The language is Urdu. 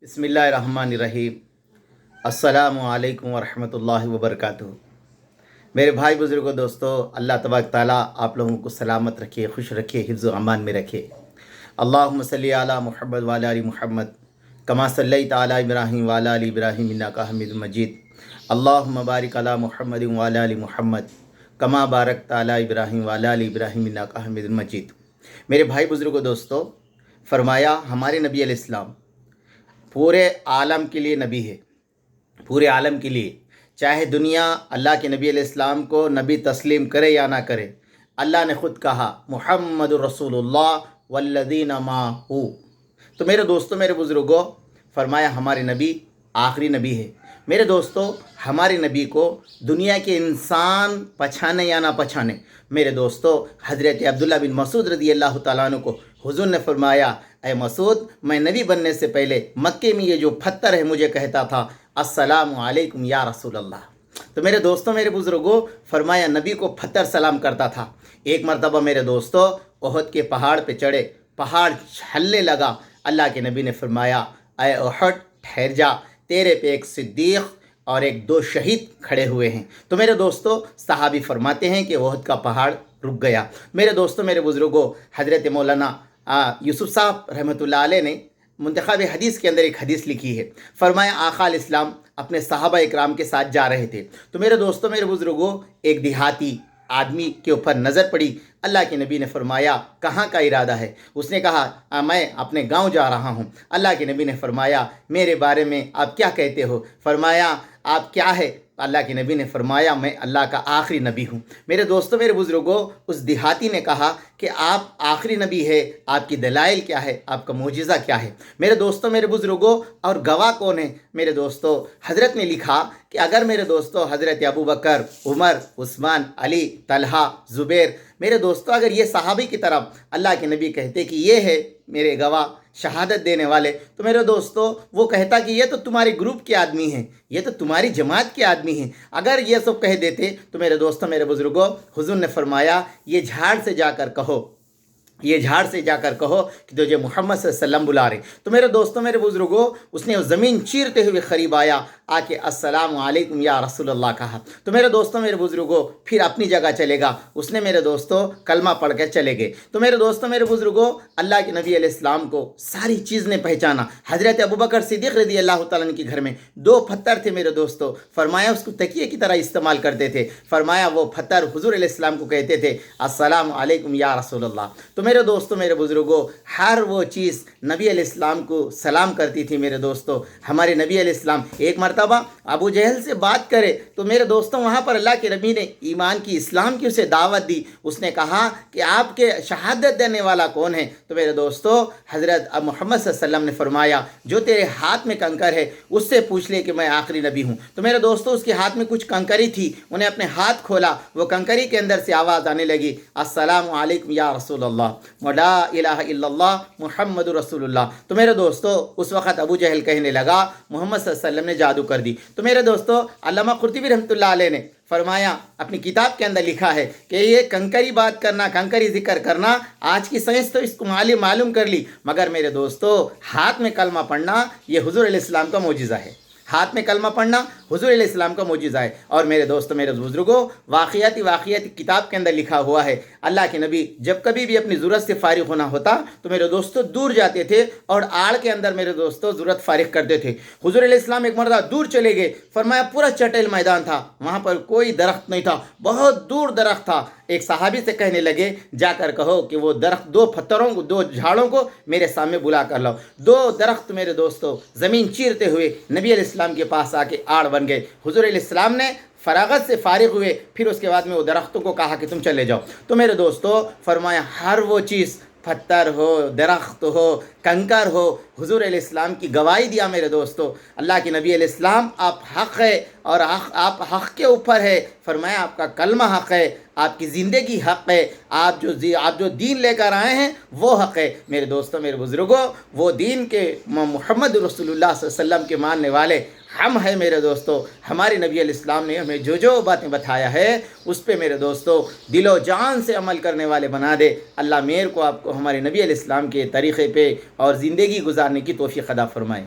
بسم اللہ الرحمن الرحیم۔ السلام علیکم ورحمۃ اللہ وبرکاتہ۔ میرے بھائی بزرگوں دوستو، اللہ تبارک تعالیٰ آپ لوگوں کو سلامت رکھے، خوش رکھے، حفظ و امان میں رکھے۔ اللہم صلی علی محمد وعلی آل محمد کما صلیت علی ابراہیم وعلی آل ابراہیم انک حمید مجید۔ اللہم بارک علی محمد وعلی آل محمد کما بارکت علی ابراہیم وعلی آل ابراہیم انک حمید مجید۔ میرے بھائی بزرگوں دوستو، فرمایا ہمارے نبی علیہ السلام پورے عالم کے لیے نبی ہے، پورے عالم کے لیے، چاہے دنیا اللہ کے نبی علیہ السلام کو نبی تسلیم کرے یا نہ کرے، اللہ نے خود کہا محمد رسول اللہ والذین معہ۔ تو میرے دوستو، میرے بزرگوں، فرمایا ہمارے نبی آخری نبی ہے۔ میرے دوستو، ہمارے نبی کو دنیا کے انسان پہچانے یا نہ پہچانے، میرے دوستو، حضرت عبداللہ بن مسعود رضی اللہ تعالیٰ عنہ کو حضور نے فرمایا، اے مسعود، میں نبی بننے سے پہلے مکے میں یہ جو پتھر ہے مجھے کہتا تھا السلام علیکم یا رسول اللہ۔ تو میرے دوستوں، میرے بزرگوں، فرمایا نبی کو پتھر سلام کرتا تھا۔ ایک مرتبہ میرے دوستو احد کے پہاڑ پہ چڑھے، پہاڑ ہلنے لگا، اللہ کے نبی نے فرمایا، اے احد ٹھہر جا، تیرے پہ ایک صدیق اور ایک دو شہید کھڑے ہوئے ہیں۔ تو میرے دوستو، صحابی فرماتے ہیں کہ احد کا پہاڑ رک گیا۔ میرے دوستو، میرے بزرگوں، حضرت مولانا یوسف صاحب رحمۃ اللہ علیہ نے منتخب حدیث کے اندر ایک حدیث لکھی ہے۔ فرمایا آقا علیہ السلام اپنے صحابہ اکرام کے ساتھ جا رہے تھے، تو میرے دوستوں، میرے بزرگوں، ایک دیہاتی آدمی کے اوپر نظر پڑی۔ اللہ کے نبی نے فرمایا کہاں کا ارادہ ہے؟ اس نے کہا میں اپنے گاؤں جا رہا ہوں۔ اللہ کے نبی نے فرمایا میرے بارے میں آپ کیا کہتے ہو؟ فرمایا آپ کیا ہے؟ اللہ کے نبی نے فرمایا میں اللہ کا آخری نبی ہوں۔ میرے دوستوں، میرے بزرگوں، اس دیہاتی نے کہا کہ آپ آخری نبی ہے، آپ کی دلائل کیا ہے، آپ کا معجزہ کیا ہے؟ میرے دوستوں، میرے بزرگوں، اور گواہ کون ہے؟ میرے دوستوں، حضرت نے لکھا کہ اگر میرے دوستوں حضرت ابو بکر، عمر، عثمان، علی، طلحہ، زبیر، میرے دوستوں، اگر یہ صحابی کی طرف اللہ کے نبی کہتے کہ یہ ہے میرے گواہ، شہادت دینے والے، تو میرے دوستو وہ کہتا کہ یہ تو تمہارے گروپ کے آدمی ہیں، یہ تو تمہاری جماعت کے آدمی ہیں۔ اگر یہ سب کہہ دیتے تو میرے دوستو، میرے بزرگوں، حضور نے فرمایا یہ جھاڑ سے جا کر کہو، یہ جھاڑ سے جا کر کہو کہ تجھے محمد صلی اللہ علیہ وسلم بلا رہے۔ تو میرے دوستوں، میرے بزرگوں، اس نے زمین چیرتے ہوئے قریب آیا، آ کے السلام علیکم یا رسول اللہ کہا۔ تو میرے دوستوں، میرے بزرگوں، پھر اپنی جگہ چلے گا، اس نے میرے دوستوں کلمہ پڑھ کے چلے گئے۔ تو میرے دوستوں، میرے بزرگوں، اللہ کے نبی علیہ السلام کو ساری چیز نے پہچانا۔ حضرت ابوبکر صدیق رضی اللہ تعالیٰ عنہ کے گھر میں دو پتھر تھے میرے دوستوں، فرمایا اس کو تکیے کی طرح استعمال کرتے تھے۔ فرمایا وہ پتھر حضور علیہ السلام کو کہتے تھے السلام علیکم یا رسول اللہ۔ تو میرے دوستوں، میرے بزرگوں، ہر وہ چیز نبی علیہ السلام کو سلام کرتی تھی میرے دوستوں۔ ہمارے نبی علیہ السلام ایک مرتبہ ابو جہل سے بات کرے تو میرے دوستوں وہاں پر اللہ کے نبی نے ایمان کی، اسلام کی اسے دعوت دی۔ اس نے کہا کہ آپ کے شہادت دینے والا کون ہے؟ تو میرے دوستوں حضرت محمد صلی اللہ علیہ وسلم نے فرمایا جو تیرے ہاتھ میں کنکر ہے اس سے پوچھ لے کہ میں آخری نبی ہوں۔ تو میرے دوستوں اس کے ہاتھ میں کچھ کنکری تھی، انہیں اپنے ہاتھ کھولا، وہ کنکری کے اندر سے آواز آنے لگی السلام علیکم یا رسول اللہ لا الہ الا اللہ محمد رسول اللہ۔ تو میرے دوستو اس وقت ابو جہل کہنے لگا محمد صلی اللہ علیہ وسلم نے جادو کر دی۔ تو میرے دوستو علامہ قرطبی رحمۃ اللہ علیہ نے فرمایا اپنی کتاب کے اندر لکھا ہے کہ یہ کنکری بات کرنا، کنکری ذکر کرنا، آج کی سائنس تو اس کو معلوم کر لی، مگر میرے دوستو ہاتھ میں کلمہ پڑھنا یہ حضور علیہ السلام کا معجزہ ہے۔ ہاتھ میں کلمہ پڑھنا حضور علیہ السلام کا معجزہ ہے۔ اور میرے دوستو، میرے بزرگوں، واقعاتی کتاب کے اندر لکھا ہوا ہے اللہ کے نبی جب کبھی بھی اپنی ضرورت سے فارغ ہونا ہوتا تو میرے دوستو دور جاتے تھے اور آڑ کے اندر میرے دوستو ضرورت فارغ کرتے تھے۔ حضور علیہ السلام ایک مرتبہ دور چلے گئے، فرمایا پورا چٹیل میدان تھا، وہاں پر کوئی درخت نہیں تھا، بہت دور درخت تھا۔ ایک صحابی سے کہنے لگے جا کر کہو کہ وہ درخت دو پتھروں کو، دو جھاڑوں کو میرے سامنے بلا کر لاؤ۔ دو درخت میرے دوستو زمین چیرتے ہوئے نبی علیہ السلام کے پاس آ کے آڑ بن گئے۔ حضور علیہ السلام نے فراغت سے فارغ ہوئے، پھر اس کے بعد میں وہ درختوں کو کہا کہ تم چلے جاؤ۔ تو میرے دوستو فرمایا ہر وہ چیز، پتھر ہو، درخت ہو، کنکر ہو، حضور علیہ السلام کی گواہی دیا میرے دوستو۔ اللہ کے نبی علیہ السلام آپ حق ہے اور آپ حق کے اوپر ہے، فرمایا آپ کا کلمہ حق ہے، آپ کی زندگی حق ہے، آپ جو دین لے کر آئے ہیں وہ حق ہے۔ میرے دوستو، میرے بزرگوں، وہ دین کے محمد رسول اللہ صلی اللہ علیہ وسلم کے ماننے والے ہم ہیں میرے دوستو۔ ہمارے نبی علیہ السلام نے ہمیں جو باتیں بتایا ہے اس پہ میرے دوستو دل و جان سے عمل کرنے والے بنا دے۔ اللہ میرے کو آپ کو ہمارے نبی علیہ السلام کے طریقے پہ اور زندگی گزارنے کی توفیق عطا فرمائے۔